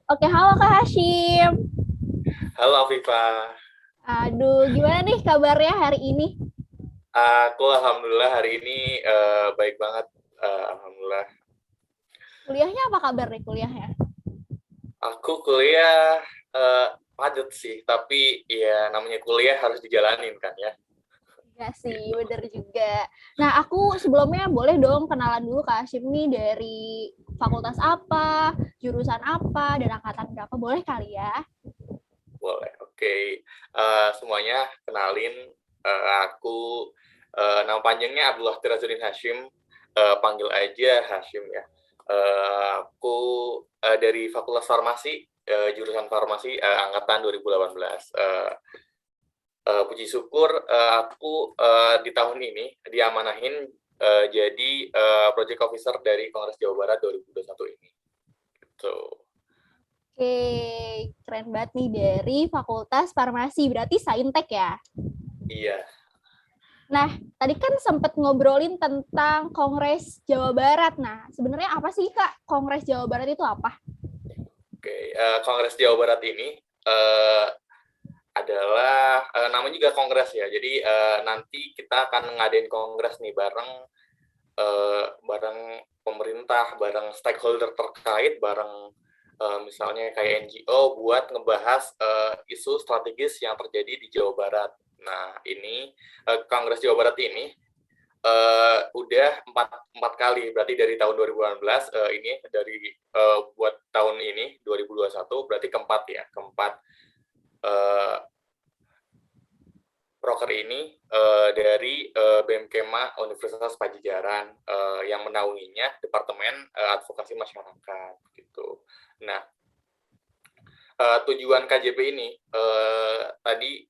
Oke, halo Kak Hashim. Halo Afifa, Aduh, gimana nih kabarnya hari ini? aku alhamdulillah hari ini baik banget, alhamdulillah. Kuliahnya apa kabar nih kuliahnya? Aku kuliah padat sih, tapi ya namanya kuliah harus dijalanin kan ya, Ya sih, gitu. bener juga. Nah, aku sebelumnya boleh dong kenalan dulu Kak Hashim nih dari fakultas apa, jurusan apa, dan angkatan berapa. Boleh kali ya? Boleh, oke. Semuanya kenalin, aku nama panjangnya Abdullah Tirazuddin Hashim, panggil aja Hashim ya. Aku dari Fakultas Farmasi, jurusan Farmasi, angkatan 2018. Puji syukur aku di tahun ini diamanahin jadi project officer dari Kongres Jawa Barat 2021 ini. So, Oke, keren banget nih dari Fakultas Farmasi. Berarti Saintek ya? iya, Nah, tadi kan sempat ngobrolin tentang Kongres Jawa Barat. Nah, sebenarnya apa sih Kak Kongres Jawa Barat itu apa? oke. Kongres Jawa Barat ini uh, adalah namanya juga kongres ya. Jadi nanti kita akan ngadain kongres nih bareng pemerintah, bareng stakeholder terkait, bareng misalnya kayak NGO buat ngebahas isu strategis yang terjadi di Jawa Barat. Nah, ini Kongres Jawa Barat ini udah empat kali, berarti dari tahun 2018 ini dari buat tahun ini 2021 berarti keempat ya, keempat uh, proker ini dari BMKMA Universitas Pajajaran yang menaunginya Departemen Advokasi Masyarakat gitu. Nah, tujuan KJP ini tadi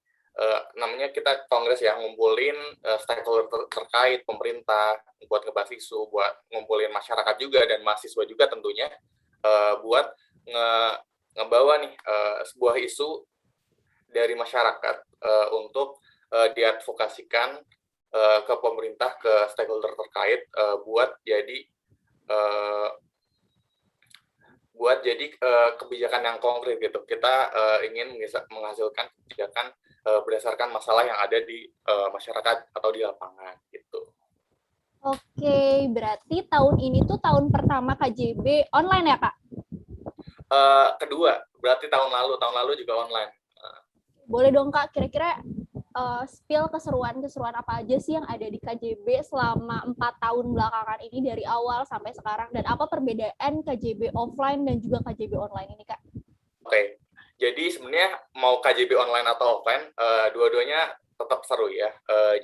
namanya kita kongres ya, ngumpulin stakeholder terkait pemerintah buat ngebahas isu, buat ngumpulin masyarakat juga dan mahasiswa juga tentunya buat ngebawa nih sebuah isu dari masyarakat untuk diadvokasikan ke pemerintah, ke stakeholder terkait uh, buat jadi kebijakan yang konkret gitu. Kita ingin menghasilkan kebijakan berdasarkan masalah yang ada di masyarakat atau di lapangan gitu. Oke, berarti tahun ini tuh tahun pertama KJB online ya, Kak? Kedua, berarti tahun lalu juga online. Boleh dong, Kak, kira-kira spill keseruan-keseruan apa aja sih yang ada di KJB selama 4 tahun belakangan ini dari awal sampai sekarang, dan apa perbedaan KJB offline dan juga KJB online ini, Kak? Oke, jadi sebenarnya mau KJB online atau offline, dua-duanya tetap seru ya.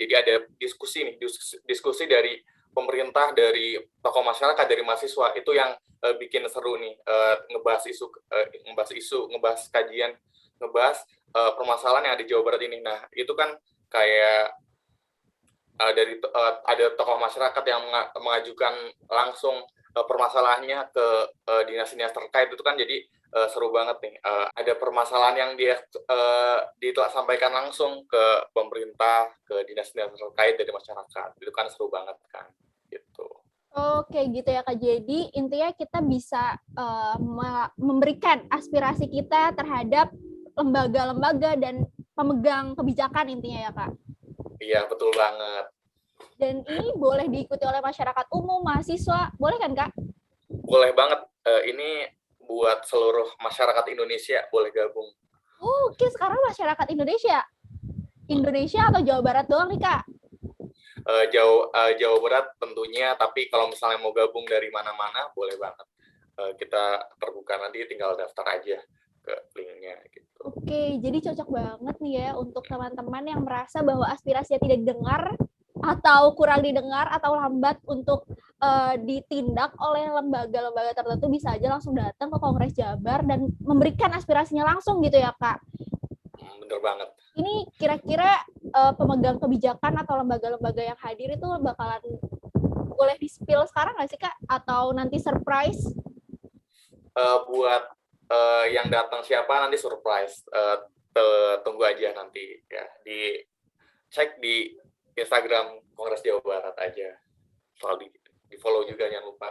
Jadi ada diskusi nih, diskusi dari pemerintah, dari tokoh masyarakat, dari mahasiswa, itu yang bikin seru nih, ngebahas kajian, ngebahas permasalahan yang ada di Jawa Barat ini. Nah, itu kan kayak ada tokoh masyarakat yang mengajukan langsung permasalahannya ke dinas-dinas terkait, itu kan jadi seru banget nih. Ada permasalahan yang dia sampaikan langsung ke pemerintah, ke dinas-dinas terkait dari masyarakat, itu kan seru banget kan gitu. Oke, gitu ya, Kak. Jadi intinya kita bisa memberikan aspirasi kita terhadap lembaga-lembaga dan pemegang kebijakan intinya ya, Kak. Iya, betul banget. Dan ini boleh diikuti oleh masyarakat umum, mahasiswa, boleh kan, Kak? Boleh banget. Ini buat seluruh masyarakat Indonesia boleh gabung. Oh, oke, sekarang masyarakat Indonesia. Indonesia atau Jawa Barat doang nih, Kak? Jawa Barat tentunya, tapi kalau misalnya mau gabung dari mana-mana boleh banget. Kita terbuka, nanti tinggal daftar aja ke linknya gitu. Oke, jadi cocok banget nih ya untuk teman-teman yang merasa bahwa aspirasinya tidak didengar atau kurang didengar atau lambat untuk ditindak oleh lembaga-lembaga tertentu, bisa aja langsung datang ke Kongres Jabar dan memberikan aspirasinya langsung gitu ya, Kak. Bener banget. Ini kira-kira pemegang kebijakan atau lembaga-lembaga yang hadir itu bakalan boleh di-spill sekarang nggak sih, Kak? Atau nanti surprise? Buat yang datang siapa nanti surprise. Tunggu aja nanti ya, di cek di Instagram Kongres Jawa Barat aja. Soal di follow juga jangan lupa.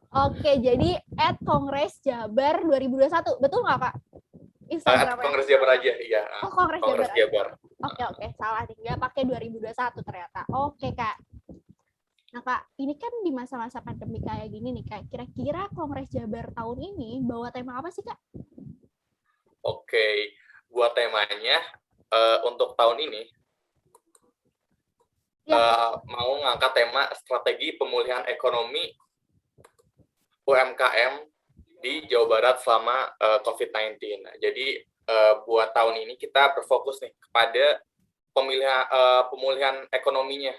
Oke, jadi @kongresjabar 2021. Betul nggak, Kak? Instagramnya? Kongres Jabar aja, iya. Oh, Kongres Kongres Jabar aja. Jabar. Oke, salah nih. Nggak pakai 2021 ternyata. Oke, Kak. Nah, Kak, ini kan di masa-masa pandemi kayak gini nih, Kak. Kira-kira Kongres Jabar tahun ini bawa tema apa sih, Kak? Oke, buat temanya untuk tahun ini Ya, mau ngangkat tema strategi pemulihan ekonomi UMKM di Jawa Barat selama COVID-19. Nah, jadi buat tahun ini kita berfokus nih kepada pemulihan ekonominya.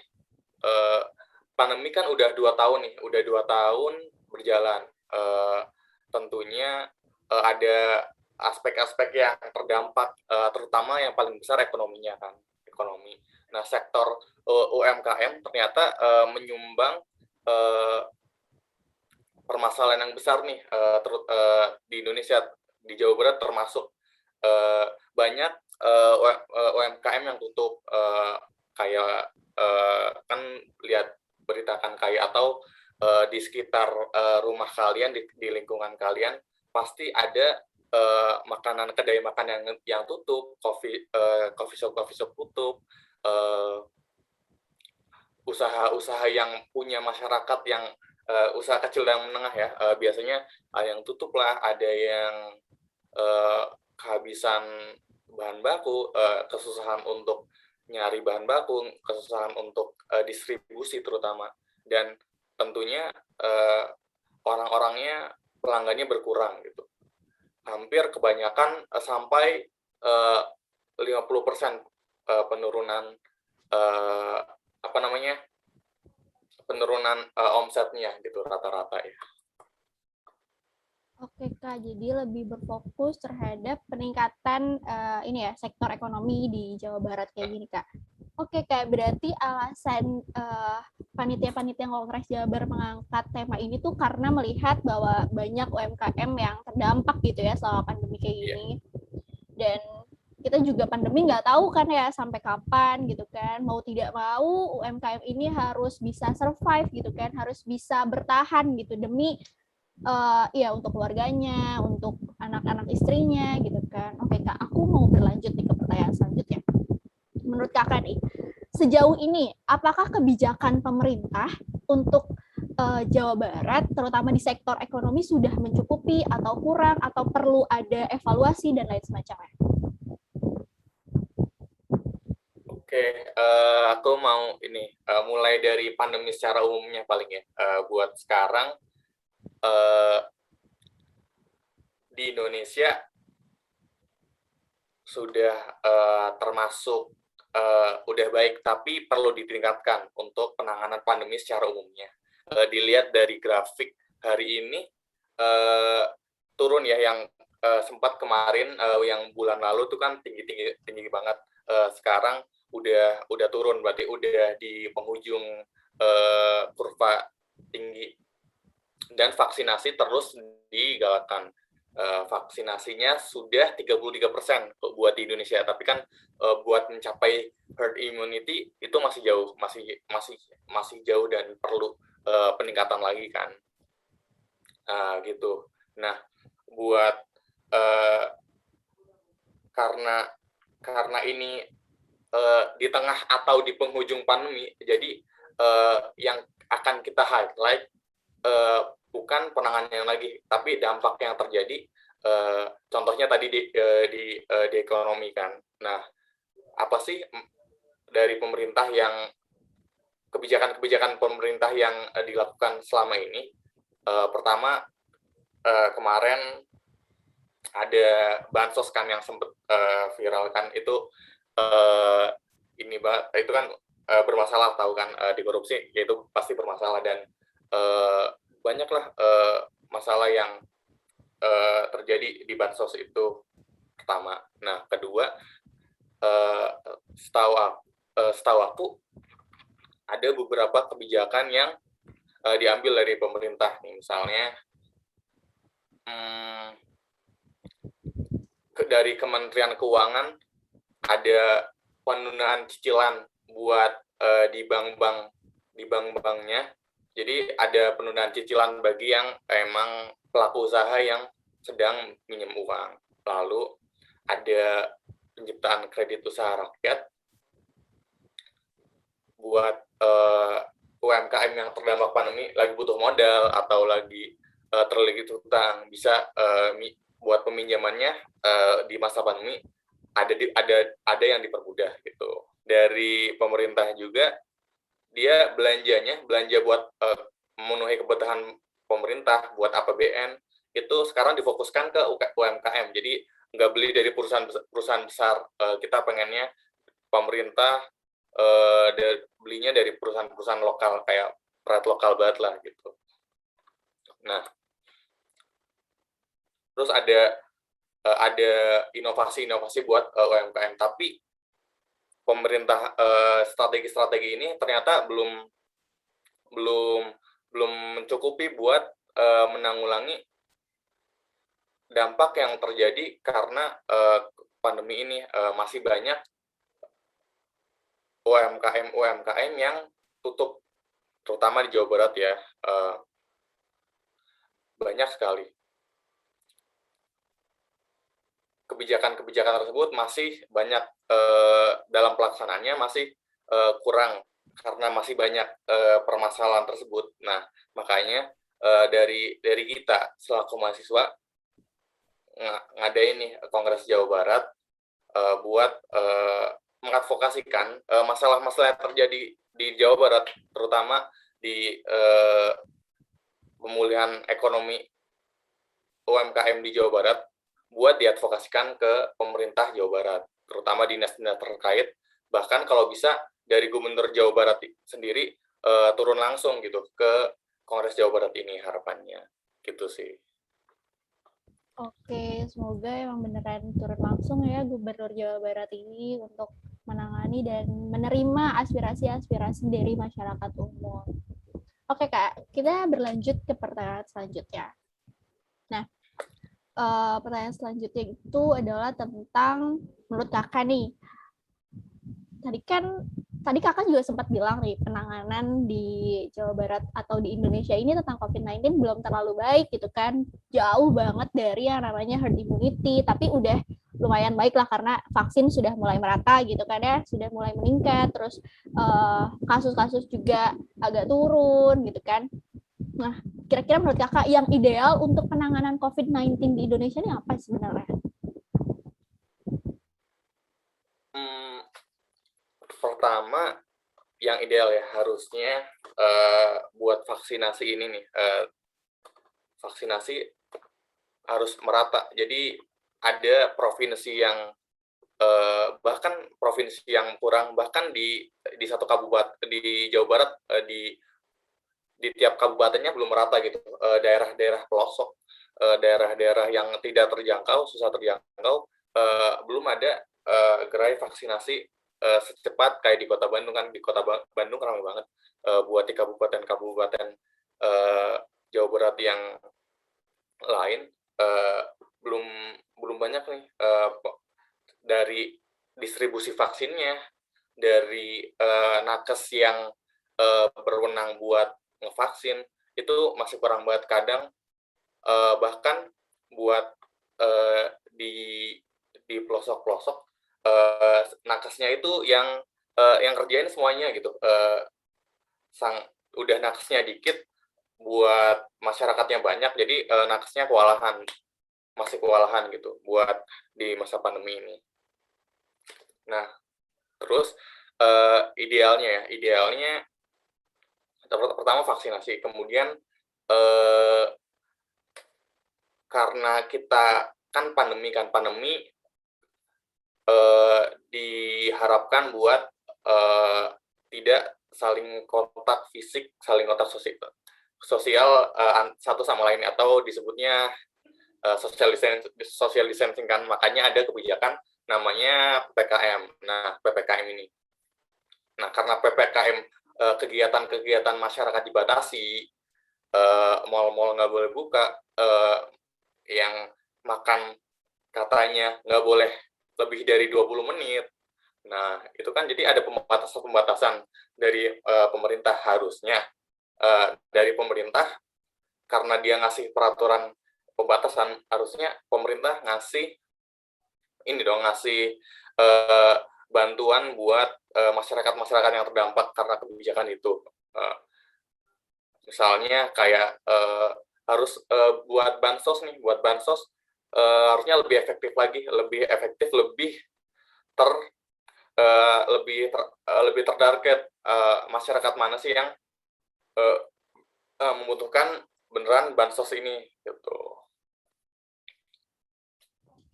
Pandemi kan udah 2 tahun nih, udah 2 tahun berjalan. Tentunya ada aspek-aspek yang terdampak, terutama yang paling besar ekonominya kan, ekonomi. Nah, sektor UMKM ternyata menyumbang permasalahan yang besar nih di Indonesia, di Jawa Barat termasuk banyak UMKM yang tutup, kayak kan lihat berita kan kayak atau di sekitar rumah kalian, di lingkungan kalian pasti ada makanan kedai makan yang tutup, coffee shop tutup, usaha-usaha yang punya masyarakat yang usaha kecil dan menengah ya, biasanya ada yang tutup lah, ada yang kehabisan bahan baku, kesusahan untuk nyari bahan baku, kesusahan untuk distribusi terutama, dan tentunya orang-orangnya, pelanggannya berkurang gitu. Hampir kebanyakan sampai 50% penurunan penurunan omsetnya gitu rata-rata ya. oke, Kak. Jadi lebih berfokus terhadap peningkatan ini ya, sektor ekonomi di Jawa Barat kayak gini, Kak. Oke, Kak. Berarti alasan panitia-panitia Kongres Jabar mengangkat tema ini tuh karena melihat bahwa banyak UMKM yang terdampak gitu ya selama pandemi kayak gini. Dan kita juga pandemi nggak tahu kan ya sampai kapan gitu kan. Mau tidak mau UMKM ini harus bisa survive gitu kan, harus bisa bertahan gitu demi ya untuk keluarganya, untuk anak-anak istrinya gitu kan. Oke, Kak, aku mau berlanjut nih ke pertanyaan selanjutnya. Menurut Kakak nih, sejauh ini apakah kebijakan pemerintah untuk Jawa Barat, terutama di sektor ekonomi, sudah mencukupi atau kurang atau perlu ada evaluasi dan lain semacamnya? Oke, aku mau ini mulai dari pandemi secara umumnya paling ya. Buat sekarang di Indonesia sudah termasuk udah baik, tapi perlu ditingkatkan untuk penanganan pandemi secara umumnya. Dilihat dari grafik hari ini turun ya, yang sempat kemarin yang bulan lalu tuh kan tinggi banget. Sekarang udah turun, berarti udah di penghujung kurva tinggi, dan vaksinasi terus digalakkan. Vaksinasinya sudah 33% buat di Indonesia, tapi kan buat mencapai herd immunity itu masih jauh, masih jauh dan perlu peningkatan lagi kan, gitu. Nah, buat karena ini di tengah atau di penghujung pandemi, jadi yang akan kita highlight bukan penanganan lagi, tapi dampak yang terjadi. Contohnya tadi di ekonomi kan. Nah, apa sih dari pemerintah yang kebijakan pemerintah yang dilakukan selama ini? Pertama, kemarin ada bansos kan yang sempat viral kan, itu itu kan bermasalah, tahu kan, di korupsi, yaitu pasti bermasalah, dan banyaklah masalah yang terjadi di bansos itu, pertama. Nah, kedua, setahu aku ada beberapa kebijakan yang diambil dari pemerintah nih, misalnya dari Kementerian Keuangan ada penundaan cicilan buat di bank-banknya, Jadi ada penundaan cicilan bagi yang emang pelaku usaha yang sedang minjem uang. Lalu ada penciptaan kredit usaha rakyat buat UMKM yang terdampak pandemi, lagi butuh modal atau lagi terlilit hutang, bisa buat peminjamannya di masa pandemi ada yang dipermudah gitu. Dari pemerintah juga dia belanja buat memenuhi kebutuhan pemerintah buat APBN itu sekarang difokuskan ke UMKM. Jadi nggak beli dari perusahaan besar. Kita pengennya pemerintah belinya dari perusahaan lokal, kayak perat lokal banget lah gitu. Nah, terus ada inovasi-inovasi buat UMKM, tapi pemerintah strategi-strategi ini ternyata belum mencukupi buat menanggulangi dampak yang terjadi karena pandemi ini. Masih banyak UMKM yang tutup, terutama di Jawa Barat ya, banyak sekali. Kebijakan tersebut masih banyak dalam pelaksanaannya masih kurang karena masih banyak permasalahan tersebut. Nah, makanya dari kita selaku mahasiswa ngadain nih Kongres Jawa Barat buat mengadvokasikan masalah-masalah yang terjadi di Jawa Barat, terutama di pemulihan ekonomi UMKM di Jawa Barat, buat diadvokasikan ke pemerintah Jawa Barat, terutama dinas-dinas terkait. Bahkan kalau bisa dari Gubernur Jawa Barat sendiri turun langsung gitu ke Kongres Jawa Barat ini, harapannya gitu sih. Oke, semoga emang beneran turun langsung ya Gubernur Jawa Barat ini untuk menangani dan menerima aspirasi-aspirasi dari masyarakat umum. Oke Kak, kita berlanjut ke pertanyaan selanjutnya. Nah, pertanyaan selanjutnya itu adalah tentang menurut Kakak nih. Tadi Kakak juga sempat bilang nih, penanganan di Jawa Barat atau di Indonesia ini tentang COVID-19 belum terlalu baik gitu kan. Jauh banget dari yang namanya herd immunity, tapi udah lumayan baik lah karena vaksin sudah mulai merata gitu kan ya, sudah mulai meningkat, terus kasus-kasus juga agak turun gitu kan. Nah, kira-kira menurut Kakak yang ideal untuk penanganan COVID-19 di Indonesia ini apa sebenarnya? Pertama, yang ideal ya harusnya buat vaksinasi ini nih, vaksinasi harus merata. Jadi ada provinsi yang bahkan provinsi yang kurang, bahkan di satu kabupaten di Jawa Barat, di tiap kabupatennya belum merata gitu. Daerah-daerah pelosok, daerah-daerah yang tidak terjangkau, susah terjangkau, belum ada gerai vaksinasi secepat kayak di Kota Bandung kan. Di Kota Bandung ramai banget. Buat di kabupaten-kabupaten Jawa Barat yang lain belum banyak nih dari distribusi vaksinnya, dari nakes yang berwenang buat ngevaksin, itu masih kurang banget. Kadang bahkan buat di pelosok-pelosok nakesnya itu yang kerjain semuanya gitu. Udah nakesnya dikit, buat masyarakatnya banyak, jadi nakesnya masih kewalahan gitu buat di masa pandemi ini. Nah, terus idealnya pertama vaksinasi, kemudian karena kita kan pandemi diharapkan buat tidak saling kontak fisik, saling kontak sosial satu sama lain, atau disebutnya social distancing kan. Makanya ada kebijakan namanya PPKM. Nah, PPKM ini. Nah, karena PPKM kegiatan-kegiatan masyarakat dibatasi, mal-mal nggak boleh buka, yang makan katanya nggak boleh lebih dari 20 menit. Nah, itu kan jadi ada pembatasan dari pemerintah harusnya dari pemerintah, karena dia ngasih peraturan pembatasan, harusnya pemerintah ngasih bantuan buat masyarakat yang terdampak karena kebijakan itu. Misalnya kayak harus buat bansos harusnya lebih efektif lagi, lebih tertarget masyarakat mana sih yang membutuhkan beneran bansos ini gitu.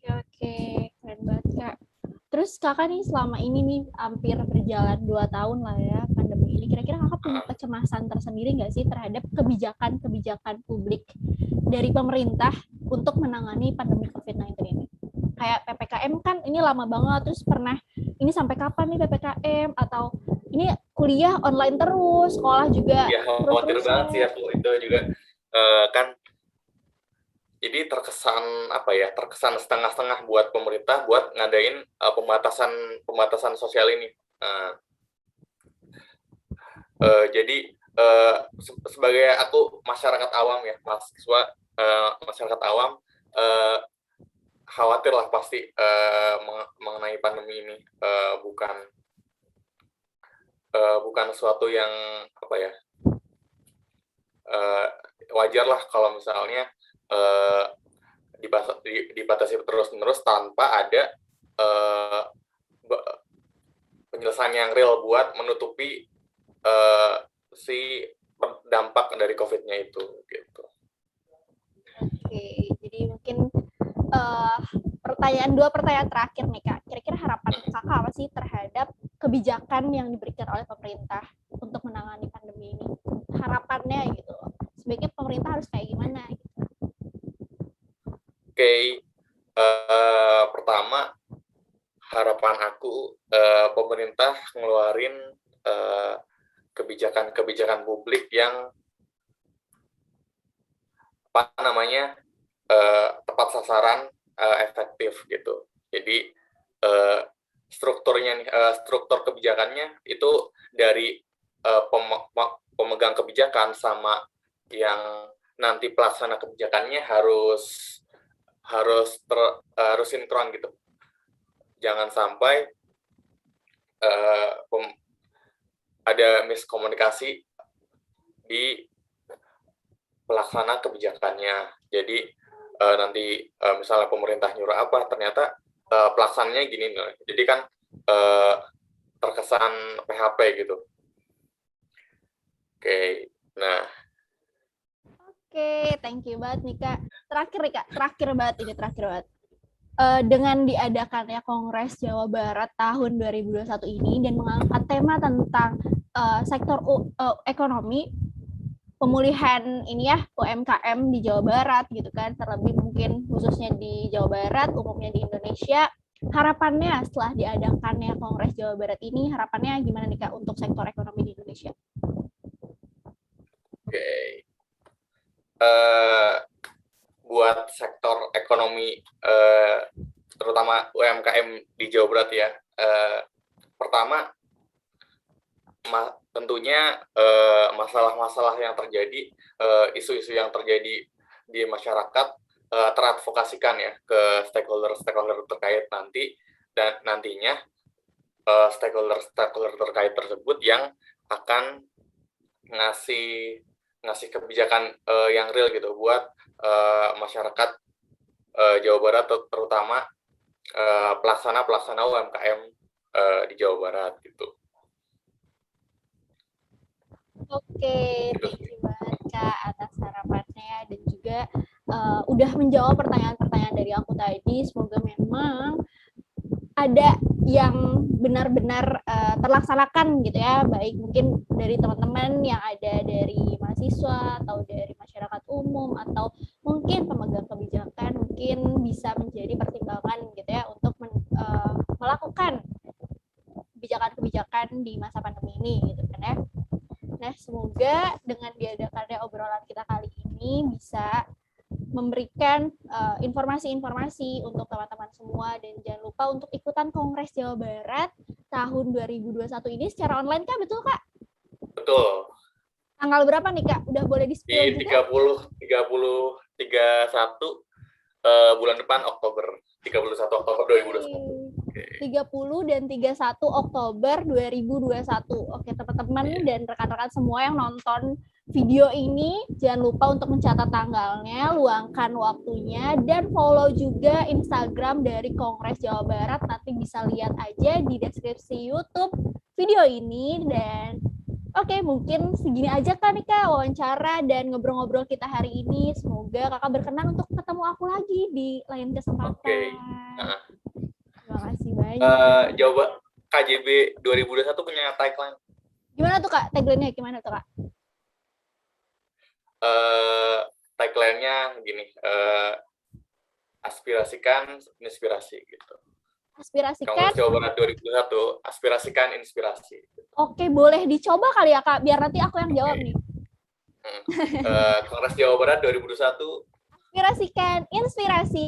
Oke, keren banget Kak. Terus Kakak nih selama ini nih hampir berjalan 2 tahun lah ya pandemi ini, kira-kira Kakak punya kecemasan tersendiri nggak sih terhadap kebijakan-kebijakan publik dari pemerintah untuk menangani pandemi COVID-19 ini? Kayak PPKM kan ini lama banget, terus pernah ini sampai kapan nih PPKM, atau ini kuliah online terus, sekolah juga ya khawatir banget sih aku itu juga kan. Jadi terkesan setengah-setengah buat pemerintah buat ngadain pembatasan sosial ini. Jadi sebagai aku masyarakat awam ya, mahasiswa, masyarakat awam, khawatir lah pasti mengenai pandemi ini. Bukan sesuatu yang wajar lah kalau misalnya dibatasi terus-menerus tanpa ada penyelesaian yang real buat menutupi si dampak dari COVID-nya itu gitu. Oke, jadi mungkin dua pertanyaan terakhir nih Kak. Kira-kira harapan Kakak apa sih terhadap kebijakan yang diberikan oleh pemerintah untuk menangani pandemi ini? Harapannya gitu. Sebaiknya pemerintah harus kayak gimana gitu. Oke, pertama harapan aku pemerintah ngeluarin kebijakan publik yang tepat sasaran, efektif gitu. Jadi struktur kebijakannya itu dari pemegang kebijakan sama yang nanti pelaksana kebijakannya harus sinkron gitu. Jangan sampai ada miskomunikasi di pelaksana kebijakannya. Jadi nanti misalnya pemerintah nyuruh apa, ternyata pelaksananya gini. Jadi kan terkesan PHP gitu. Oke, nah. Oke, thank you banget nih Kak. Terakhir banget. Dengan diadakannya Kongres Jawa Barat tahun 2021 ini dan mengangkat tema tentang sektor ekonomi, pemulihan ini ya UMKM di Jawa Barat gitu kan, terlebih mungkin khususnya di Jawa Barat, umumnya di Indonesia. Harapannya setelah diadakannya Kongres Jawa Barat ini, harapannya gimana nih Kak untuk sektor ekonomi di Indonesia? Oke. Buat sektor ekonomi, terutama UMKM di Jawa Barat ya, pertama tentunya masalah-masalah yang terjadi, isu-isu yang terjadi di masyarakat teradvokasikan ya ke stakeholder terkait dan nantinya stakeholder terkait tersebut yang akan ngasih kebijakan yang real gitu buat masyarakat Jawa Barat, terutama pelaksana UMKM di Jawa Barat gitu. Oke, thank you banget Kak atas harapannya dan juga udah menjawab pertanyaan-pertanyaan dari aku tadi. Semoga memang ada yang benar-benar terlaksanakan gitu ya, baik mungkin dari teman-teman yang ada dari mahasiswa atau dari masyarakat umum atau mungkin pemegang kebijakan, mungkin bisa menjadi pertimbangan gitu ya untuk melakukan kebijakan-kebijakan di masa pandemi ini gitu kan ya. Nah, semoga dengan diadakannya obrolan kita kali ini bisa memberikan informasi-informasi untuk teman-teman semua, dan jangan lupa untuk ikutan Kongres Jawa Barat tahun 2021 ini secara online Kak, betul Kak? Betul. Tanggal berapa nih Kak? Udah boleh di-spill Di juga? 31 bulan depan Oktober. 31 Oktober 2021. Oke. 30 dan 31 Oktober 2021. Oke, teman-teman dan rekan-rekan semua yang nonton video ini, jangan lupa untuk mencatat tanggalnya, luangkan waktunya, dan follow juga Instagram dari Kongres Jawa Barat. Nanti bisa lihat aja di deskripsi YouTube video ini. Dan oke, mungkin segini aja kan nih Kak wawancara dan ngobrol-ngobrol kita hari ini. Semoga Kakak berkenan untuk ketemu aku lagi di lain kesempatan. Oke. Nah, Terima kasih banyak. Jawa KJB 2021 punya tagline. Gimana tuh Kak? Tagline-nya gimana tuh Kak? Tagline-nya gini, aspirasikan inspirasi gitu. Aspirasikan. Kongres Jawa Barat 2021, aspirasikan inspirasi. Oke, boleh dicoba kali ya Kak, biar nanti aku yang jawab nih. Kongres Jawa Barat 2021, Aspirasikan inspirasi.